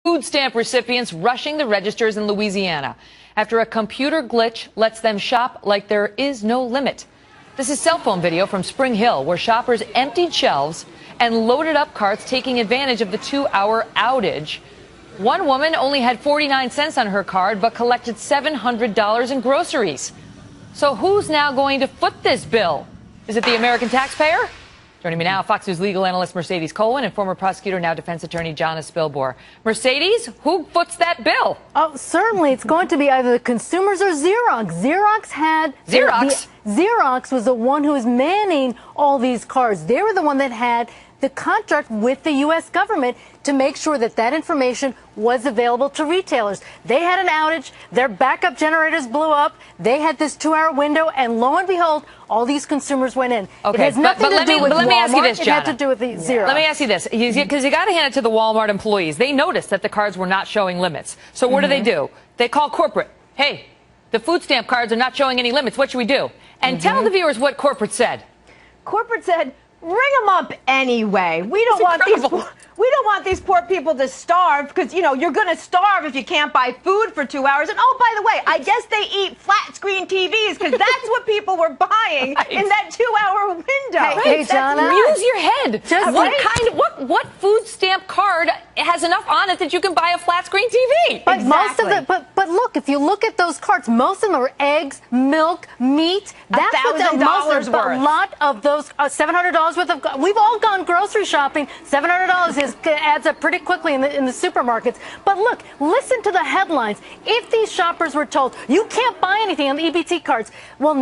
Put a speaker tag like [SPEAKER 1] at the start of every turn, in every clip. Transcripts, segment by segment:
[SPEAKER 1] Food stamp recipients rushing the registers in Louisiana after a computer glitch lets them shop like there is no limit. This is cell phone video from Spring Hill, where shoppers emptied shelves and loaded up carts, taking advantage of the 2-hour outage. One woman only had 49 cents on her card, but collected $700 in groceries. So who's now going to foot this bill? Is it the American taxpayer? Joining me now, Fox News legal analyst Mercedes Cohen and former prosecutor, now defense attorney, Jonna Spilbor. Mercedes, who foots that bill?
[SPEAKER 2] Oh, certainly. It's going to be either the consumers or Xerox. Xerox was the one who was manning all these cards. They were the one that had the contract with the U.S. government to make sure that that information was available to retailers. They had an outage. Their backup generators blew up. They had this 2-hour window, and lo and behold, all these consumers went in.
[SPEAKER 1] Okay,
[SPEAKER 2] it has nothing to do with Walmart.
[SPEAKER 1] Let me ask you this, Jonna.
[SPEAKER 2] It had to do with the Xerox.
[SPEAKER 1] Let me ask you this, because you got to hand it to the Walmart employees. They noticed that the cards were not showing limits. So what do? They call corporate. Hey, the food stamp cards are not showing any limits. What should we do? And tell the viewers what corporate said.
[SPEAKER 3] Corporate said, ring them up anyway. We don't want these poor people to starve, because, you know, you're going to starve if you can't buy food for 2 hours. And oh, by the way, I guess they eat flat screen TVs, because that's what people were buying in that 2-hour window.
[SPEAKER 2] Hey, Jonna,
[SPEAKER 1] use your head. What food stamp card has enough on it that you can buy a flat screen TV?
[SPEAKER 2] But most of the but look, if you look at those cards, most of them are eggs, milk, meat. That's what
[SPEAKER 3] $1,000 worth.
[SPEAKER 2] A lot of those $700 worth of. We've all gone grocery shopping. $700 adds up pretty quickly in the supermarkets. But look, listen to the headlines. If these shoppers were told you can't buy anything on the EBT cards, well,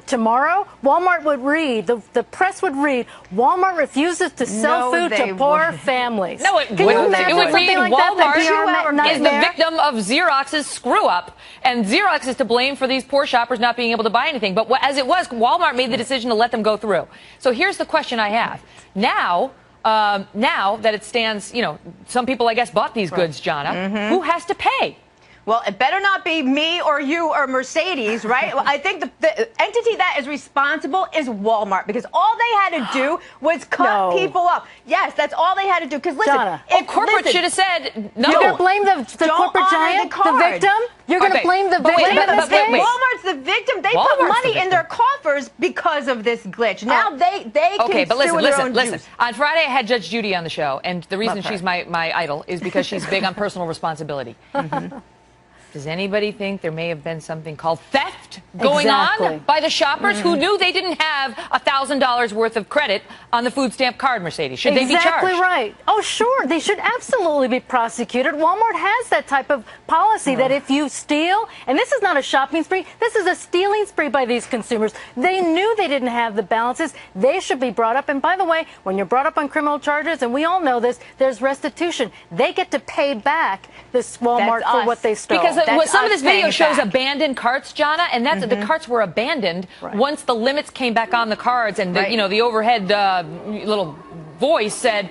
[SPEAKER 2] tomorrow, Walmart would read, the press would read, Walmart refuses to sell food to poor families.
[SPEAKER 1] No, it wouldn't. It would read Walmart is the victim of Xerox's screw-up, and Xerox is to blame for these poor shoppers not being able to buy anything. But as it was, Walmart made the decision to let them go through. So here's the question I have. Now that it stands, you know, some people, I guess, bought these goods, Jonna. Who has to pay?
[SPEAKER 3] Well, it better not be me or you or Mercedes, right? Well, I think the entity that is responsible is Walmart, because all they had to do was cut people up. Yes, that's all they had to do. Because listen,
[SPEAKER 1] corporate should have said no.
[SPEAKER 2] You're going to blame the corporate giant, the victim? You're going to blame the victim in this case?
[SPEAKER 3] Walmart's the victim. They put money in their coffers because of this glitch. Now they can
[SPEAKER 1] but listen. On Friday, I had Judge Judy on the show, and the reason she's my idol is because she's big on personal responsibility. Does anybody think there may have been something called theft going on by the shoppers who knew they didn't have $1,000 worth of credit on the food stamp card, Mercedes? Should they be charged?
[SPEAKER 2] Exactly right. Oh, sure. They should absolutely be prosecuted. Walmart has that type of policy that if you steal, and this is not a shopping spree, this is a stealing spree by these consumers. They knew they didn't have the balances. They should be brought up. And by the way, when you're brought up on criminal charges, and we all know this, there's restitution. They get to pay back this Walmart for what they stole.
[SPEAKER 1] Because some of this video shows abandoned carts, Jonna, and that's the carts were abandoned once the limits came back on the cards, and the, you know, the overhead little voice said,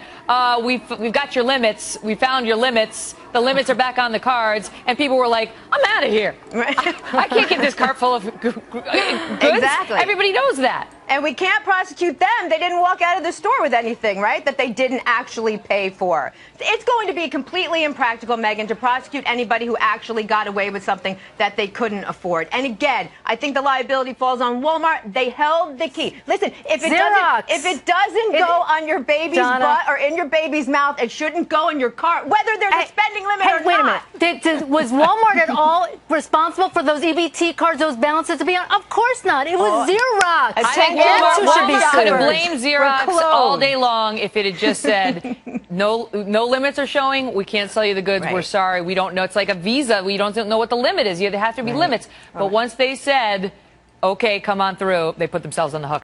[SPEAKER 1] we've got your limits, we found your limits, the limits are back on the cards, and people were like, I'm out of here. I can't get this cart full of goods.
[SPEAKER 3] Exactly.
[SPEAKER 1] Everybody knows that.
[SPEAKER 3] And we can't prosecute them. They didn't walk out of the store with anything, right, that they didn't actually pay for. It's going to be completely impractical, Megan, to prosecute anybody who actually got away with something that they couldn't afford. And again, I think the liability falls on Walmart. They held the key. Listen, if it doesn't go on your baby's butt or in your baby's mouth, it shouldn't go in your cart, whether there's a spending limit or not.
[SPEAKER 2] Wait a minute. Was Walmart at all responsible for those EBT cards, those balances to be on? Of course not. It was Xerox.
[SPEAKER 1] Walmart could have blamed Xerox all day long if it had just said, no limits are showing, we can't sell you the goods, we're sorry, we don't know. It's like a Visa, we don't know what the limit is. There have to be limits. But once they said, okay, come on through, they put themselves on the hook.